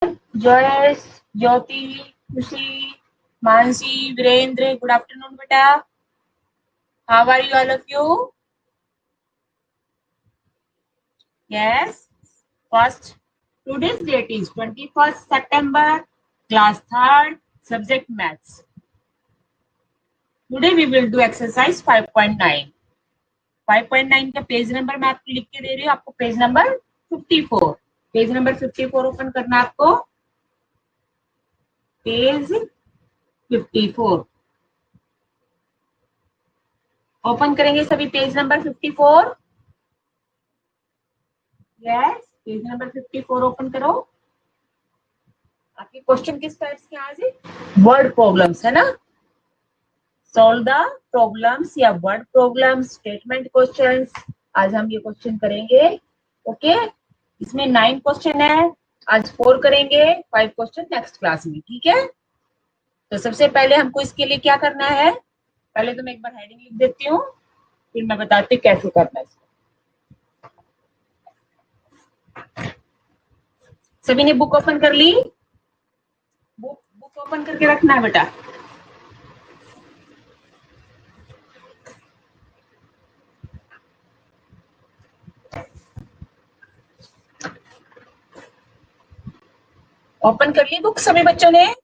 Joyce, Jyoti, Khushi, Mansi, Virendra, good afternoon बेटा. How are you all of you? Yes. First, today's date is 21st September, class 3rd, subject maths. Today we will do exercise 5.9. 5.9 का page number मैं आपको लिख के दे रही हूँ. आपको page number 54, page number 54 open करना है आपको. पेज 54 ओपन करेंगे सभी. Page number 54. Yes, page number 54 open करो. आपके क्वेश्चन किस टाइप के आज? वर्ड प्रॉब्लम्स है ना. सॉल्व द प्रॉब्लम्स या वर्ड प्रॉब्लम्स, स्टेटमेंट क्वेश्चंस. आज हम ये क्वेश्चन करेंगे. ओके, इसमें 9 क्वेश्चन है. आज 4 करेंगे, 5 क्वेश्चन नेक्स्ट क्लास में. ठीक है. तो सबसे पहले हमको इसके लिए क्या करना है? पहले तो मैं एक बार हेडिंग लिख देती हूँ, फिर मैं बताती हूँ कैसे करना है इसको. सभी ने बुक ओपन कर ली? बुक ओपन करके रखना है बेटा. ओपन कर ली बुक सभी बच्चों ने?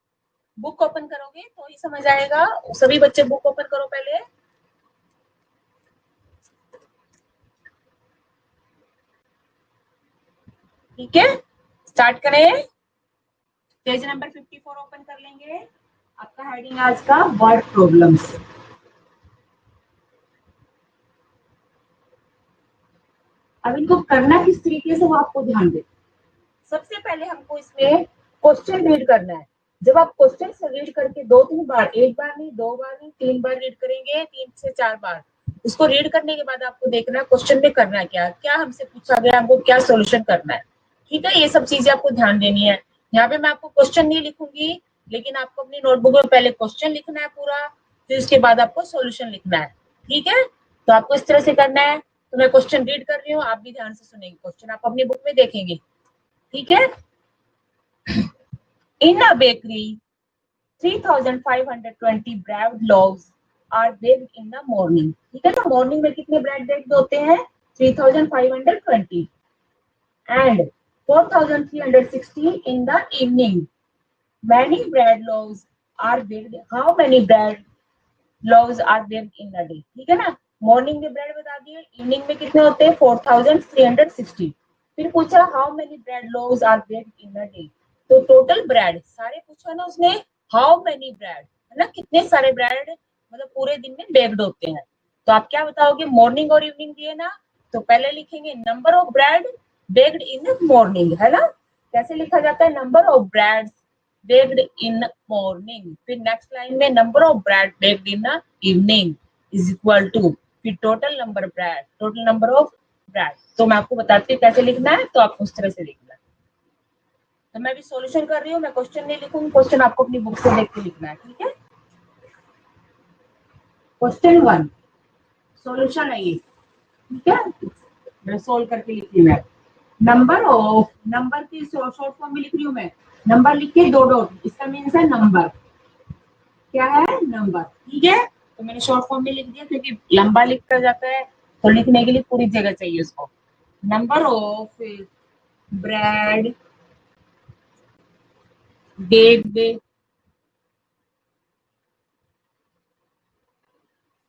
बुक ओपन करोगे तो ही समझ आएगा. सभी बच्चे बुक ओपन करो पहले. ठीक है, स्टार्ट करें. पेज नंबर 54 ओपन कर लेंगे. आपका हेडिंग आज का वर्ड प्रॉब्लम्स. अब इनको करना किस तरीके से वो आपको ध्यान दे. सबसे पहले हमको इसमें क्वेश्चन रीड करना है. जब आप क्वेश्चन से रीड करके 2-3 बार, एक बार नहीं, 2 बार नहीं, 3 बार रीड करेंगे, 3 से 4 बार उसको रीड करने के बाद आपको देखना है क्वेश्चन में करना है क्या, क्या हमसे पूछा गया, हमको क्या सोल्यूशन करना है. ठीक है, ये सब चीजें आपको ध्यान देनी है. यहाँ पे मैं आपको क्वेश्चन नहीं लिखूंगी, लेकिन आपको अपनी नोटबुक में पहले क्वेश्चन लिखना है पूरा, फिर उसके बाद आपको सोल्यूशन लिखना है. ठीक है, तो आपको इस तरह से करना है. तो मैं क्वेश्चन रीड कर रही हूँ, आप भी ध्यान से सुनेंगे. क्वेश्चन आप अपनी बुक में देखेंगे. ठीक है. In a bakery, 3,520 bread loaves are baked in the morning. ठीक है, तो मॉर्निंग में कितने ब्रेड बेक्ड होते हैं? 3,520. And 4,360 in the evening. Many bread loaves are baked. How many bread loaves are baked in a day? ठीक है ना. मॉर्निंग में ब्रेड बता दिए, इवनिंग में कितने होते हैं? 4,360. फिर पूछा how many bread loaves are baked in a day. तो टोटल ब्रेड सारे पूछा ना उसने. हाउ मेनी ब्रेड है ना, कितने सारे ब्रेड मतलब पूरे दिन में बेक्ड होते हैं. तो आप क्या बताओगे? मॉर्निंग और इवनिंग दिए ना, तो पहले लिखेंगे number of bread baked in morning, है ना. कैसे लिखा जाता है? Number of bread baked in morning. फिर नेक्स्ट लाइन में number of bread baked in evening is equal to फिर total number bread, total number of bread. तो मैं आपको बताती हूँ कैसे लिखना है, तो आपको उस तरह से लिखना है. तो मैं भी सॉल्यूशन कर रही हूँ, मैं क्वेश्चन नहीं लिखूंगी, क्वेश्चन आपको अपनी बुक से देख के लिखना है. ठीक है. क्वेश्चन 1 सॉल्यूशन है ये. ठीक है, मैं सोल्व करके लिख रही हूँ. नंबर ऑफ, नंबर की शॉर्ट फॉर्म में लिख रही हूँ मैं. नंबर लिख के 2 डॉट, इसका मीन्स है नंबर. क्या है? नंबर. ठीक है, तो मैंने शॉर्ट फॉर्म में लिख दिया क्योंकि लंबा लिखा जाता है तो लिखने के लिए पूरी जगह चाहिए उसको. Number of bread baked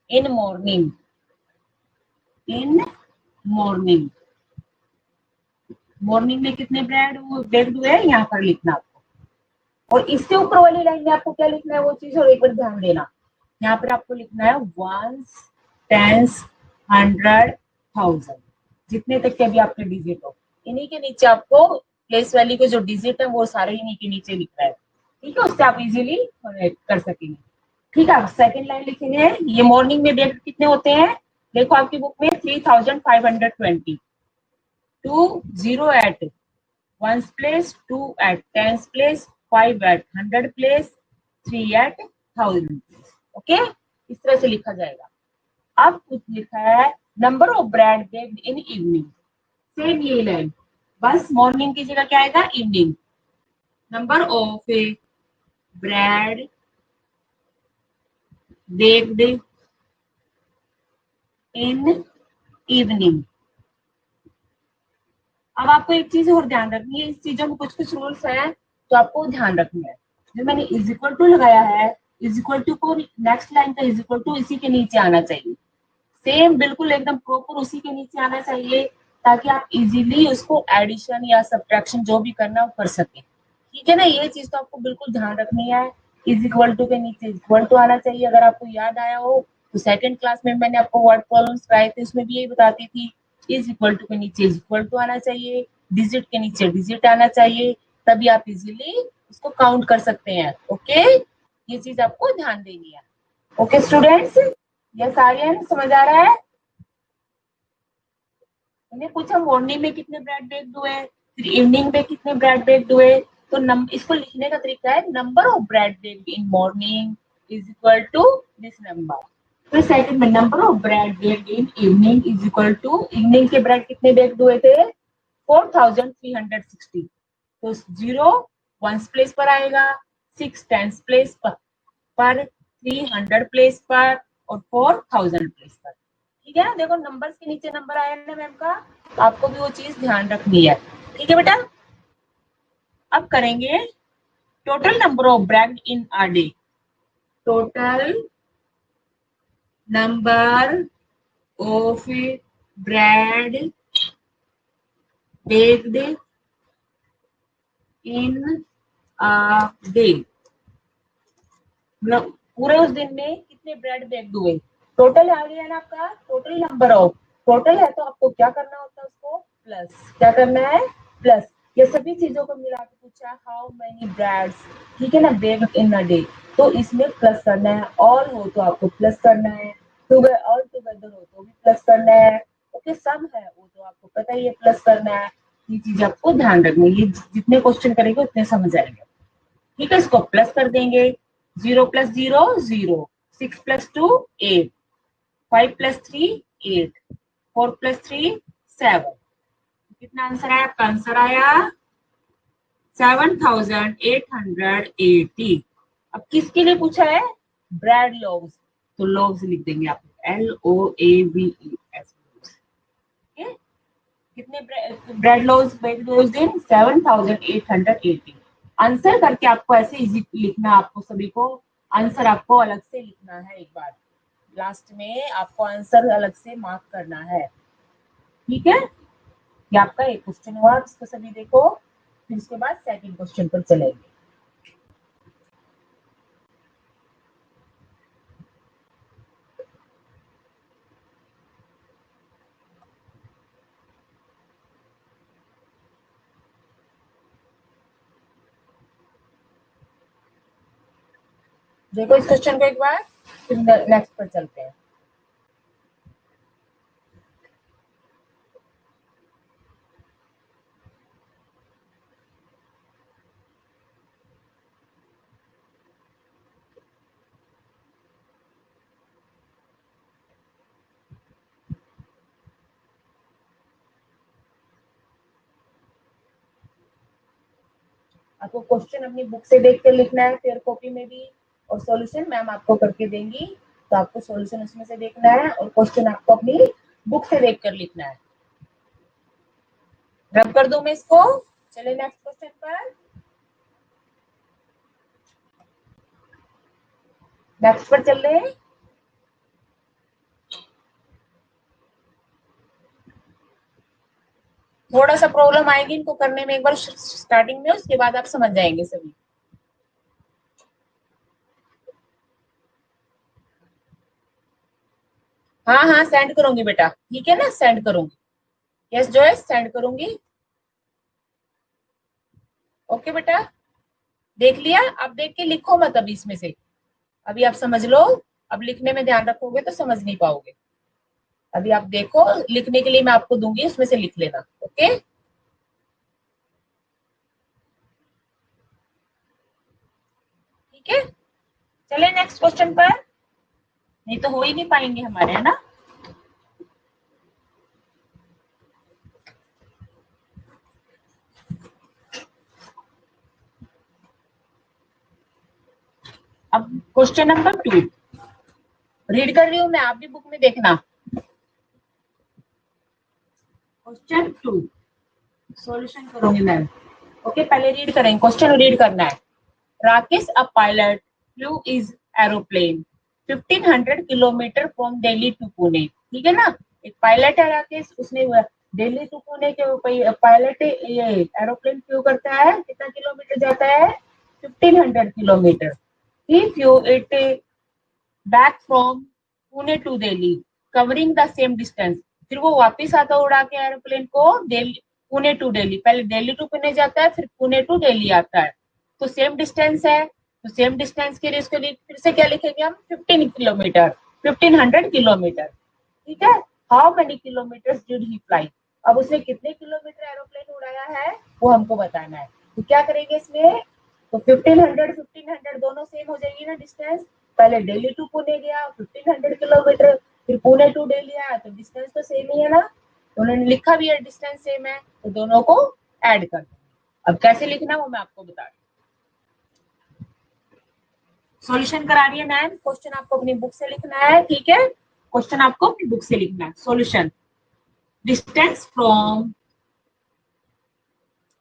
in morning. In morning, morning में कितने ब्रेड बेक्ड हुए हैं यहाँ पर लिखना आपको. और इससे ऊपर वाली लाइन में आपको क्या लिखना है वो चीज और एक बार ध्यान देना. यहाँ पर आपको लिखना है वंस, टेंस, 100, 1000, जितने तक के अभी आपके डिजिट हो. इन्हीं के नीचे आपको प्लेस वैल्यू के जो डिजिट है वो सारे इन्हीं के नीचे लिख रहा है. ठीक है, उससे आप इजीली कर सकेंगे. ठीक है, सेकंड लाइन लिखेंगे. ये मॉर्निंग में बेक्ड कितने होते हैं? देखो आपकी बुक में 3,520. 2 0 at ones place, 2 at tens place, 5 at 100 place, 3 at 1000 place. Okay, इस तरह से लिखा जाएगा. अब कुछ लिखा है number of bread baked in evening. Same ये लाइन, बस मॉर्निंग की जगह क्या आएगा? Evening. Number of A bread baked in evening. अब आपको एक चीज और ध्यान रखनी है, इस चीजों में कुछ कुछ रूल्स हैं तो आपको ध्यान रखना है। जो मैंने इज इक्वल टू लगाया है, इज इक्वल टू को नेक्स्ट लाइन का इज इक्वल टू इसी के नीचे आना चाहिए, सेम बिल्कुल एकदम प्रॉपर उसी के नीचे आना चाहिए, ताकि आप इजीली उसको एडिशन या सब्ट्रैक्शन जो भी करना हो कर सके। ठीक है ना, ये चीज तो आपको बिल्कुल ध्यान रखनी है। इज इक्वल टू के नीचे इज इक्वल टू आना चाहिए। अगर आपको याद आया हो तो सेकंड क्लास में मैंने आपको वर्ड प्रॉब्लम्स कराए थे, उसमें भी यही बताती थी। इज इक्वल टू के नीचे इज इक्वल टू आना चाहिए, डिजिट के नीचे डिजिट आना चाहिए, तभी आप इजीली उसको काउंट कर सकते हैं। ओके, ये चीज आपको ध्यान देनी है। ओके स्टूडेंट्स, यस आर्यन समझ आ रहा है? मैंने पूछा मॉर्निंग में कितने ब्रेड बेक्ड हुए, फिर इवनिंग में कितने ब्रेड बेक्ड हुए। तो इसको लिखने का तरीका है number of bread baked in morning is equal to this number. फिर सेकंड में number of bread baked in evening is equal to, evening के ब्रेड कितने बेक्ड हुए थे? 4360। तो 0 वंस प्लेस पर आएगा, 6 टेंस प्लेस पर 300 प्लेस पर और 4000 प्लेस पर। ठीक है ना, देखो नंबर्स के नीचे नंबर आया ना मैम का, आपको भी वो चीज ध्यान रखनी है। ठीक है बेटा, अब करेंगे total number of bread in a day. Total number of bread baked in a day, मतलब पूरे उस दिन में कितने ब्रेड बेक्ड हुए। टोटल आ गया ना आपका, टोटल नंबर ऑफ, टोटल है तो आपको क्या करना होता है, उसको प्लस, क्या करना है, प्लस। ये सभी चीजों को मिला के पूछा हाउ मेनी ब्रेड्स, ठीक है ना, बेक्ड इन अ डे, तो इसमें प्लस करना है। ऑल हो तो आपको प्लस करना है, ऑल टुगेदर हो तो भी प्लस करना है। ओके, सम है वो तो आपको पता ही है प्लस करना है। ये चीज आपको ध्यान रखनी है, ये जितने क्वेश्चन करेंगे उतने समझ आएंगे। ठीक है, इसको प्लस कर देंगे। 0 प्लस 0 0, 6 प्लस 2 8, 5 प्लस 3 8, 4 प्लस 3 7। कितना आंसर आया? आपका आंसर आया 7880। अब किसके लिए पूछा है? ब्रेड लोव्स, तो लोव्स लिख देंगे आप, LOAVES। कितने ब्रेड लोव्स बेक्ड उस दिन? 7880। आंसर करके आपको ऐसे इजी लिखना, आपको सभी को आंसर आपको अलग से लिखना है। एक बार लास्ट में आपको आंसर अलग से मार्क करना है। ठीक है, ये आपका एक क्वेश्चन हुआ, इसको सभी देखो, फिर उसके बाद सेकंड क्वेश्चन पर चलेंगे। देखो इस क्वेश्चन को एक बार, फिर नेक्स्ट पर चलते हैं। आपको क्वेश्चन अपनी बुक से देख कर लिखना है, फेयर कॉपी में भी, और सॉल्यूशन मैम आपको करके देंगी, तो आपको सॉल्यूशन उसमें से देखना है और क्वेश्चन आपको अपनी बुक से देख कर लिखना है। रब कर दूं मैं इसको, चले नेक्स्ट क्वेश्चन पर। नेक्स्ट पर चल रहे हैं। थोड़ा सा प्रॉब्लम आएगी इनको करने में एक बार स्टार्टिंग में, उसके बाद आप समझ जाएंगे सभी। हाँ हाँ सेंड करूंगी बेटा, ठीक है ना, सेंड करूंगी। यस जॉयस, सेंड करूंगी। ओके बेटा, देख लिया? अब देख के लिखो मत अभी इसमें से, अभी आप समझ लो। अब लिखने में ध्यान रखोगे तो समझ नहीं पाओगे। अभी आप देखो, लिखने के लिए मैं आपको दूंगी, उसमें से लिख लेना। ओके, ठीक है, चले नेक्स्ट क्वेश्चन पर, नहीं तो हो ही नहीं पाएंगे हमारे, है ना। अब क्वेश्चन नंबर 2 रीड कर रही हूँ मैं, आप भी बुक में देखना। क्वेश्चन 2 सॉल्यूशन करूंगी मैम। ओके, पहले रीड करेंगे, क्वेश्चन रीड करना है। Rakesh a pilot flew his aeroplane 1500 kilometre from Delhi to Pune. ठीक है ना, एक पायलट है राकेश, उसने दिल्ली टू पुणे के पायलट ये एरोप्लेन फ्लू करता है, कितना किलोमीटर जाता है? 1500 kilometre. He flew it back from Pune to Delhi covering the same distance. फिर वो वापिस आता है उड़ा के एरोप्लेन को दिल्ली, पुणे टू दिल्ली, पहले दिल्ली टू पुणे जाता है, फिर पुणे टू दिल्ली आता है, तो सेम डिस्टेंस है। तो सेम डिस्टेंस के लिए इसको फिर से क्या लिखेंगे हम? 15 किलोमीटर, 1500 किलोमीटर। ठीक है, how many kilometre did he fly. अब उसने कितने किलोमीटर एरोप्लेन उड़ाया है वो हमको बताना है। तो क्या करेंगे इसमें? तो 1500 दोनों सेम हो जाएगी ना डिस्टेंस। पहले दिल्ली टू पुणे गया 1500 किलोमीटर, फिर पुणे टू दिल्ली आया, तो डिस्टेंस तो सेम ही है ना। उन्होंने लिखा भी है डिस्टेंस सेम है, तो दोनों को ऐड कर दो। अब कैसे लिखना वो मैं आपको बता रही हूँ। सॉल्यूशन करा रही है मैम, क्वेश्चन आपको अपनी बुक से लिखना है। ठीक है, क्वेश्चन आपको अपनी बुक से लिखना है। सॉल्यूशन, डिस्टेंस फ्रॉम,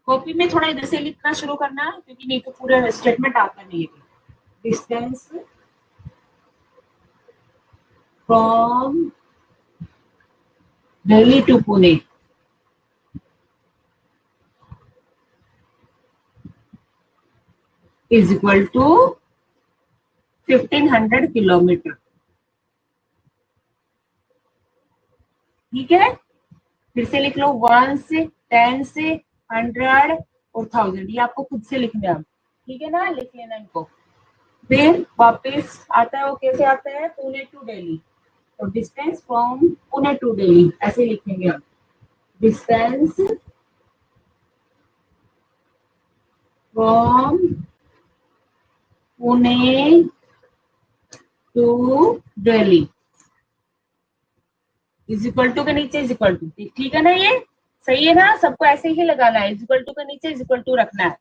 कॉपी में थोड़ा इधर से लिखना शुरू करना, क्योंकि नहीं तो पूरा स्टेटमेंट आता नहीं है। Distance from Delhi to Pune is equal to 1500 kilometre. ठीक है, फिर से लिख लो, 1 से 10 से 100 और 1000, ये आपको खुद से लिखना है। ठीक है ना, लिख लेना इनको। फिर वापस आता है, वो कैसे आता है? पुणे टू दिल्ली, तो distance from Pune to Delhi ऐसे लिखेंगे हम। Distance from Pune to Delhi is equal to के नीचे इज इक्वल टू, ठीक है ना, ये सही है ना? सबको ऐसे ही लगाना है, इज इक्वल टू के नीचे इज इक्वल टू रखना है,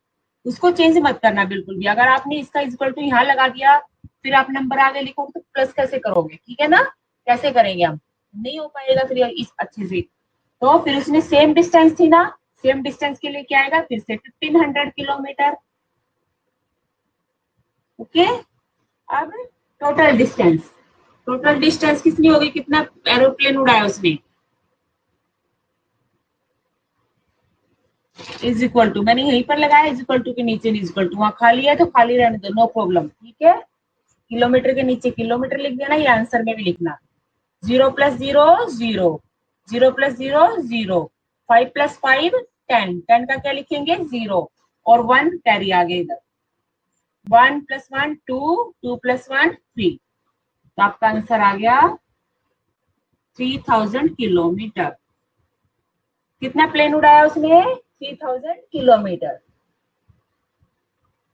उसको चेंज मत करना बिल्कुल भी। अगर आपने इसका इज इक्वल टू यहाँ लगा दिया, फिर आप नंबर आगे लिखोगे तो प्लस कैसे करोगे? ठीक है ना, कैसे करेंगे हम? नहीं हो पाएगा फिर इस अच्छे से। तो फिर उसमें सेम डिस्टेंस थी ना, सेम डिस्टेंस के लिए क्या आएगा? फिर से 1500 किलोमीटर। ओके, अब टोटल डिस्टेंस, टोटल डिस्टेंस कितनी होगी? कितना एरोप्लेन उड़ाया उसने? इज इक्वल टू, मैंने यहीं पर लगाया इज इक्वल टू के नीचे इज इक्वल टू, वहां खाली है तो खाली रहने दो, नो प्रॉब्लम। ठीक है, किलोमीटर के नीचे किलोमीटर लिख देना, ये आंसर में भी लिखना। 0 प्लस 0 0, 0 प्लस 0 0, 5 प्लस 5 10, 10 का क्या लिखेंगे? 0, और 1 कैरी आगे इधर, 1 प्लस 1 2, 2 प्लस 1 3, तो आपका आंसर आ गया 3000 किलोमीटर। कितना प्लेन उड़ाया उसने? 3000 kilometre.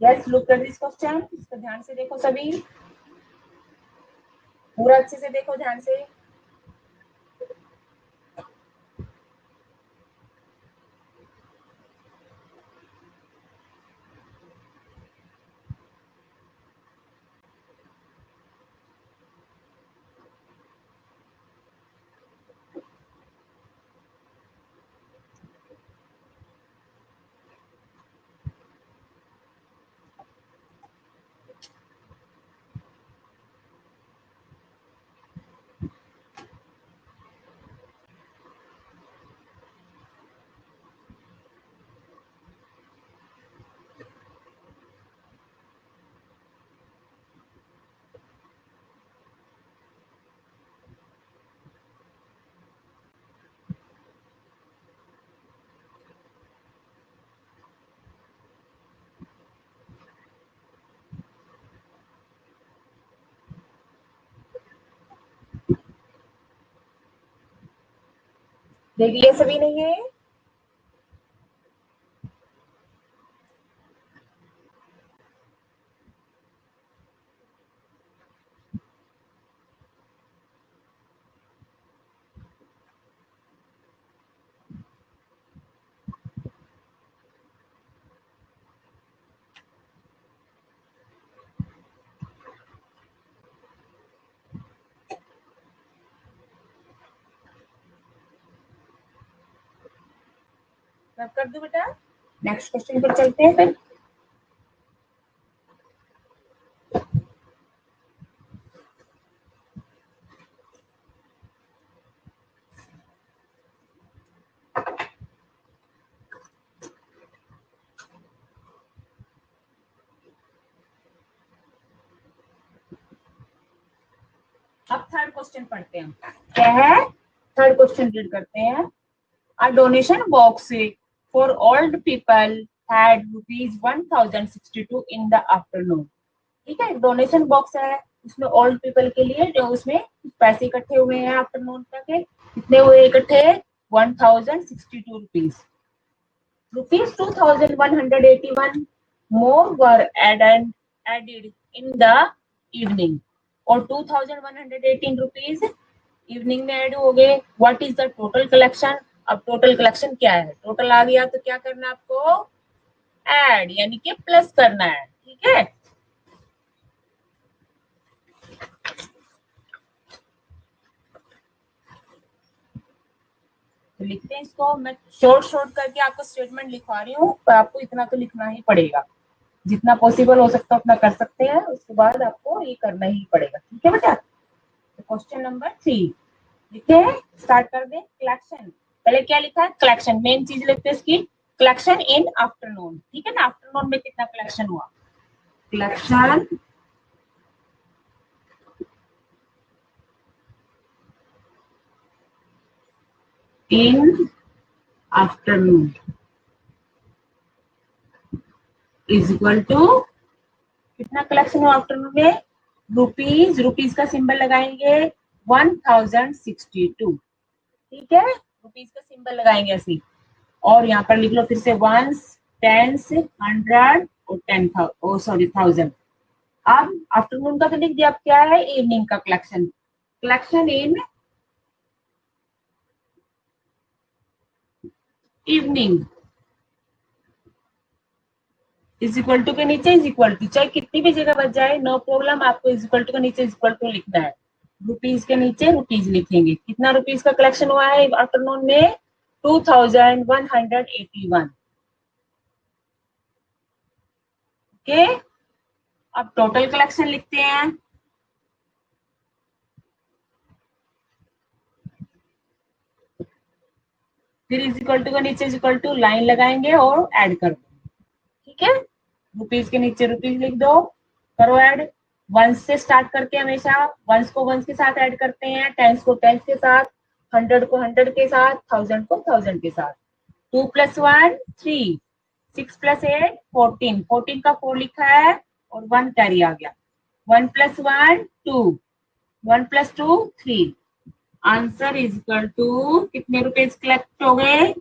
Yes, look at this question, इसको ध्यान से देखो सभी, पूरा अच्छे से देखो ध्यान से। देख लिया सभी ने ये? मैं कर दूं बेटा? नेक्स्ट क्वेश्चन पर चलते हैं फिर। अब थर्ड क्वेश्चन पढ़ते हैं। क्या है? थर्ड क्वेश्चन रीड करते हैं। A donation box for old people had rupees 1062 in the afternoon. ठीक है, डोनेशन बॉक्स है, उसमें ओल्ड पीपल के लिए जो उसमें पैसे इकट्ठे हुए हैं आफ्टरनून तक के। कितने हुए इकट्ठे? 1062 rupees. Rupees 2181 more were added in the evening, और 2118 रुपीज इवनिंग में ऐड हो गए। What is the total collection? अब टोटल कलेक्शन क्या है? टोटल आ गया तो क्या करना है आपको? ऐड यानी कि प्लस करना है। ठीक है, तो लिखते हैं इसको। मैं शॉर्ट करके आपको स्टेटमेंट लिखवा रही हूँ, पर आपको इतना तो लिखना ही पड़ेगा। जितना पॉसिबल हो सकता है उतना कर सकते हैं, उसके बाद आपको ये करना ही पड़ेगा। ठीक है बेटा? तो क्वेश्चन नंबर 3 लिखते हैं, स्टार्ट कर दें। कलेक्शन, पहले क्या लिखा है? कलेक्शन, मेन चीज लिखते हैं इसकी। कलेक्शन इन आफ्टरनून, ठीक है ना? आफ्टरनून में कितना कलेक्शन हुआ? Collection in afternoon is equal to, कितना कलेक्शन हुआ आफ्टरनून में? रुपीज, रुपीज का सिंबल लगाएंगे 1062। ठीक है, रुपीज का सिंबल लगाएंगे ऐसे। और यहाँ पर लिख लो फिर से वंस, टेंस, हंड्रेड और 10,000। अब आफ्टरनून का तो लिख दिया, अब क्या है? इवनिंग का collection. Collection in evening is equal to के नीचे इज इक्वल टू, चाहे कितनी भी जगह बच जाए नो प्रॉब्लम, आपको इज इक्वल टू के नीचे इज इक्वल टू लिखना है। रुपीज के नीचे रुपीज लिखेंगे। कितना रुपीज का कलेक्शन हुआ है आफ्टरनून में? 2181। ओके, अब टोटल कलेक्शन लिखते हैं। फिर इज इक्वल टू के नीचे इज इक्वल टू लाइन लगाएंगे और ऐड कर देंगे। ठीक है, रुपीज के नीचे रुपीज लिख दो, करो ऐड। वंस से स्टार्ट करके हमेशा वंस को वंस के साथ ऐड करते हैं, टेंस को टेंस के साथ, हंड्रेड को हंड्रेड के साथ, थाउजेंड को थाउजेंड के साथ। 2 + 1 3, 6 + 8 14, 14 का 4 लिखा है और 1 कैरी आ गया। 1 + 1 2, 1 + 2 3। आंसर इज इक्वल टू, कितने रुपीज कलेक्ट हो गए?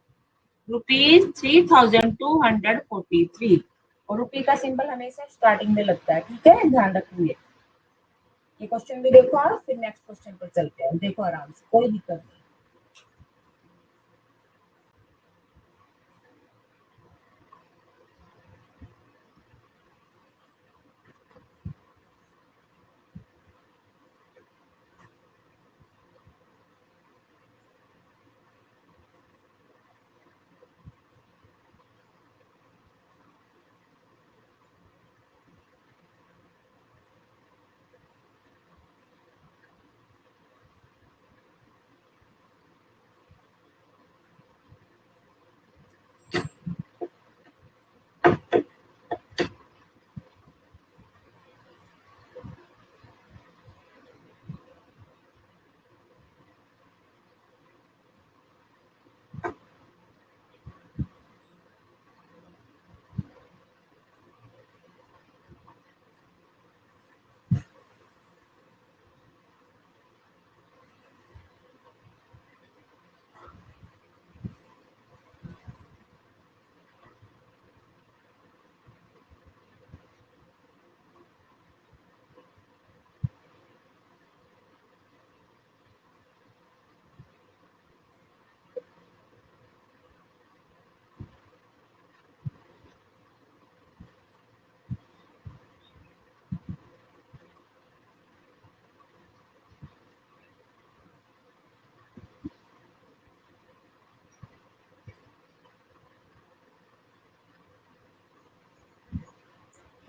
रुपीज 3243। और रुपी का सिंबल हमेशा स्टार्टिंग में लगता है। ठीक है, ध्यान रखेंगे। ये क्वेश्चन भी देखो और फिर नेक्स्ट क्वेश्चन पर चलते हैं। देखो आराम से, कोई दिक्कत नहीं।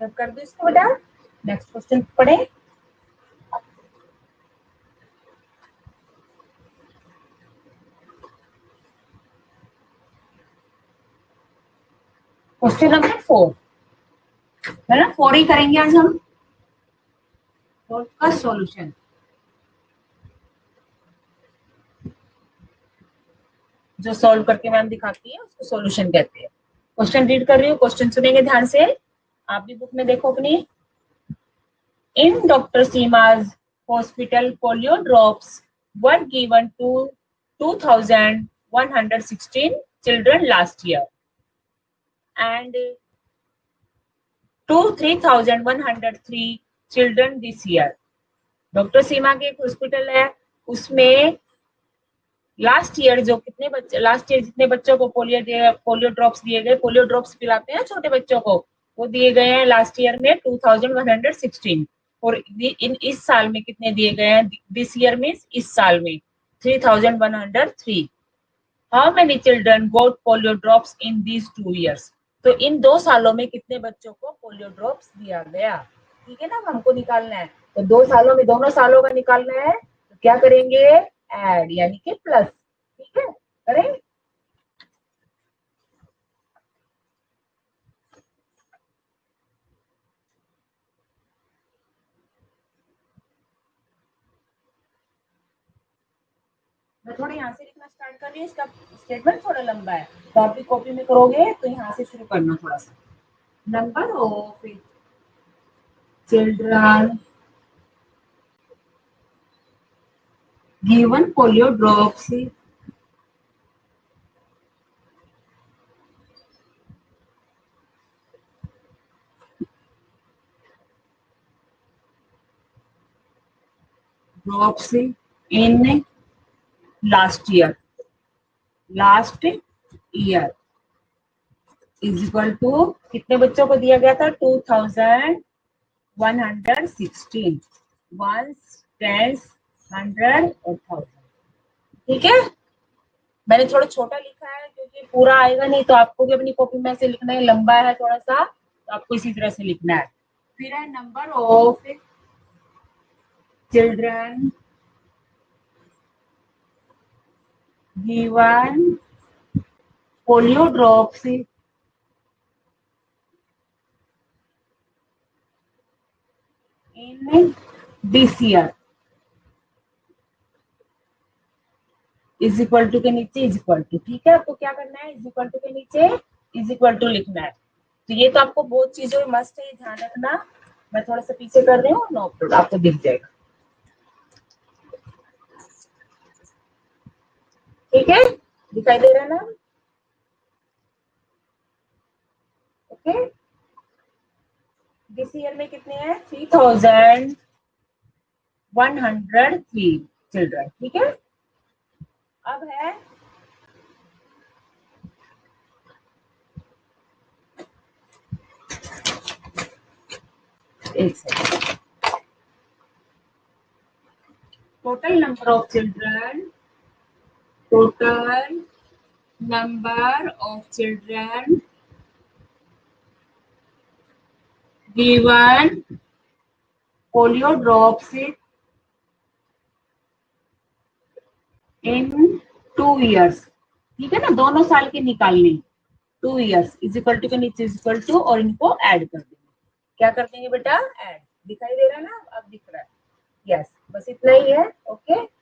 सब कर दो इसको बेटा। नेक्स्ट क्वेश्चन पढ़े। क्वेश्चन नंबर 4 है ना, 4 ही करेंगे आज हम। 4 का सॉल्यूशन, जो सॉल्व करके मैम दिखाती है उसको सॉल्यूशन कहते हैं। क्वेश्चन रीड कर रही हूँ, क्वेश्चन सुनेंगे ध्यान से। आप भी बुक में देखो अपनी। In doctor Seema's hospital polio drops were given to 2116 children last year and to 3103 children this year. Doctor सीमा के एक हॉस्पिटल है, उसमें लास्ट ईयर जो कितने बच्चे, लास्ट ईयर जितने बच्चों को पोलियो ड्रॉप्स दिए गए, पोलियो ड्रॉप्स पिलाते हैं छोटे बच्चों को, वो दिए गए हैं लास्ट ईयर में 2116। और इन इस साल में कितने दिए गए हैं, दिस ईयर मीन्स इस साल में 3103। How many children got polio drops in these 2 years? तो इन 2 सालों में कितने बच्चों को पोलियो ड्रॉप्स दिया गया, ठीक है ना, हमको निकालना है। तो 2 सालों में दोनों सालों का निकालना है, तो क्या करेंगे, ऐड यानी कि प्लस, ठीक है, करें। मैं थोड़ा यहाँ से लिखना स्टार्ट कर रही हूँ, इसका स्टेटमेंट थोड़ा लंबा है, तो आप भी कॉपी में करोगे तो यहाँ से शुरू करना थोड़ा सा। Number of children given polio drops in last year is equal to कितने बच्चों को दिया गया था, 2116, वंस, टेंस, 100 और 1000, ठीक है। मैंने थोड़ा छोटा लिखा है क्योंकि पूरा आएगा नहीं, तो आपको भी अपनी कॉपी में से लिखना है, लंबा है थोड़ा सा, तो आपको इसी तरह से लिखना है। फिर है number of children given polio drops in this year is equal to के नीचे इज इक्वल टू, ठीक है। आपको क्या करना है, इज इक्वल टू के नीचे इज इक्वल टू लिखना है। तो ये तो आपको बहुत चीजों में मस्ट है, ये ध्यान रखना। मैं थोड़ा सा पीछे कर रही हूँ, नो प्रॉब्लम, आपको दिख जाएगा, ठीक है, दिखाई दे रहा है ना, ओके। दिस ईयर में कितने हैं, 3103 चिल्ड्रन, ठीक है। अब है एक second, total number of children given polio drops in 2 years, ठीक है ना, दोनों साल के निकालने, 2 years इज इक्वल टू के नीचे इज इक्वल टू, और इनको ऐड कर देंगे। क्या कर देंगे बेटा, ऐड, दिखाई दे रहा है ना, अब दिख रहा है, यस, बस इतना ही है, ओके।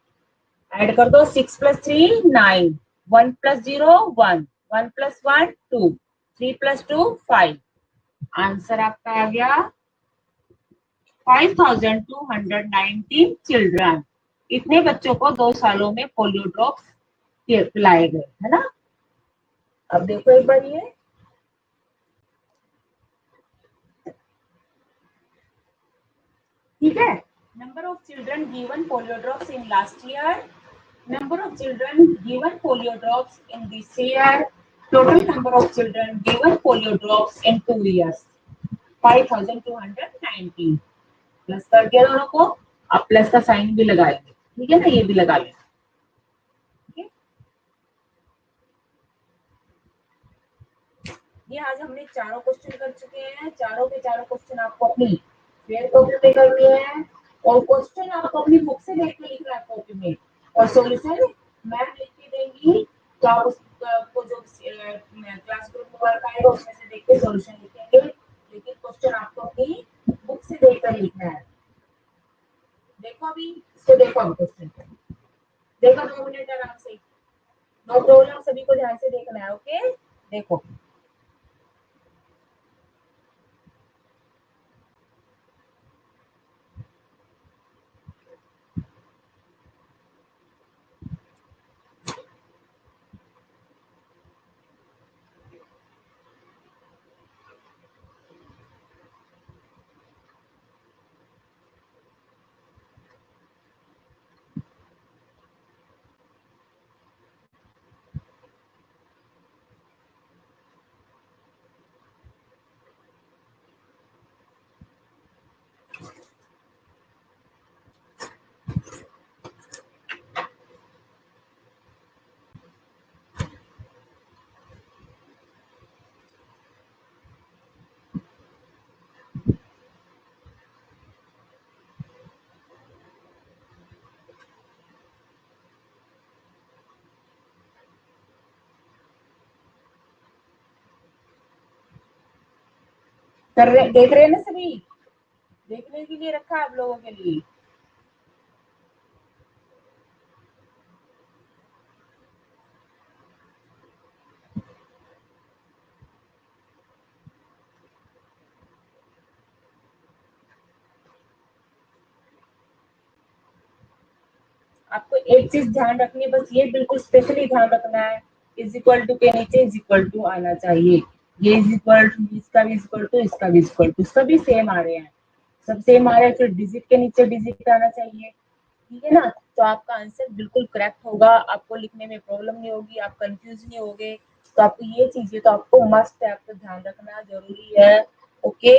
ऐड कर दो, 6 + 3 9, 1 + 0 1, 1 + 1 2, 3 + 2 5, आंसर आपका आ गया 5219 चिल्ड्रन। इतने बच्चों को 2 सालों में पोलियो ड्रॉप्स पिलाए गए, है ना। अब देखो एक बार ये, ठीक है। Number of children given polio drops in last year, number of children given polio drops in this year, total number of children given polio drops in 2 years, 5219। Plus कर दिया दोनों को, अब प्लस का साइन भी लगाएंगे, ठीक है ना, ये भी लगा लेंगे, ये आज हमने चारों क्वेश्चन कर चुके हैं। चारों के चारों क्वेश्चन आपको अपनी फेयर कॉपी में करनी है और क्वेश्चन आपको अपनी बुक से देख के लिखना है कॉपी में, और सॉल्यूशन मैम लिख के देंगी, तो आप उसको जो क्लास ग्रुप में वर्क आएगा उसमें से देख के सॉल्यूशन लिखेंगे, लेकिन क्वेश्चन आपको अपनी बुक से देख कर लिखना है। देखो अभी इसको, देखो अभी क्वेश्चन को देखो 2 मिनट आराम से, नो प्रॉब्लम, सभी को ध्यान से देखना है। ओके, देखो कर रहे, देख रहे हैं ना सभी, देखने के लिए रखा है आप लोगों के लिए। आपको एक चीज ध्यान रखनी है, बस ये बिल्कुल स्पेशली ध्यान रखना है, इज इक्वल टू के नीचे इज इक्वल टू आना चाहिए। ये इज इक्वल टू, इसका भी इक्वल टू, इसका भी इक्वल टू, सभी सेम आ रहे हैं, सब सेम आ रहे हैं, फिर डिजिट के नीचे डिजिट आना चाहिए, ठीक है ना। तो आपका आंसर बिल्कुल करेक्ट होगा, आपको लिखने में प्रॉब्लम नहीं होगी, आप कंफ्यूज नहीं होगे। तो आपको ये चीजें तो आपको मस्ट है, आपको ध्यान रखना जरूरी है। ओके,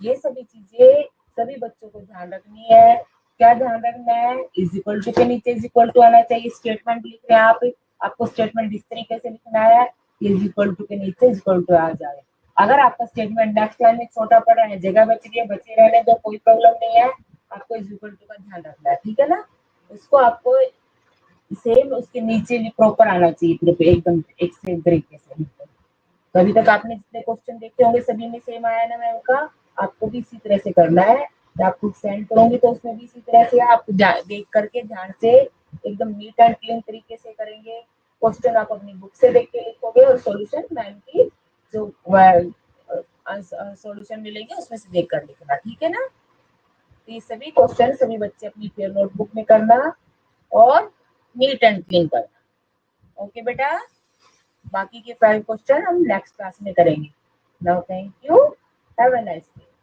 ये सभी चीजें सभी बच्चों को ध्यान रखनी है। क्या ध्यान रखना है, इज इक्वल टू के नीचे इज इक्वल टू आना चाहिए। स्टेटमेंट लिख रहे हैं आप, आपको स्टेटमेंट इस तरीके से लिखना है, इज इक्वल टू के नीचे इज इक्वल टू आ जाए। अगर आपका स्टेटमेंट नेक्स्ट लाइन में छोटा पड़ रहा है, जगह बच रही है, बचे रहने दो, कोई प्रॉब्लम नहीं है, आपको इज इक्वल टू का ध्यान रखना है, ठीक है ना। उसको आपको सेम उसके नीचे प्रॉपर आना चाहिए, एकदम एक सेम तरीके से। तो अभी तक आपने जितने क्वेश्चन देखे होंगे सभी में सेम आया ना मैम का, आपको भी इसी तरह से करना है। आपको सेंड करूंगी तो उसमें भी इसी तरह से आप देख करके ध्यान से एकदम नीट एंड क्लीन तरीके से करेंगे। क्वेश्चन आप अपनी बुक से देख के लिखोगे और सॉल्यूशन मैम की जो सॉल्यूशन मिलेंगे उसमें से देख कर लिखना, ठीक है ना। तो ये सभी क्वेश्चन सभी बच्चे अपनी फेयर नोटबुक में करना और नीट एंड क्लीन करना। ओके बेटा, बाकी के 5 क्वेश्चन हम नेक्स्ट क्लास में करेंगे। Now thank you, have a nice day.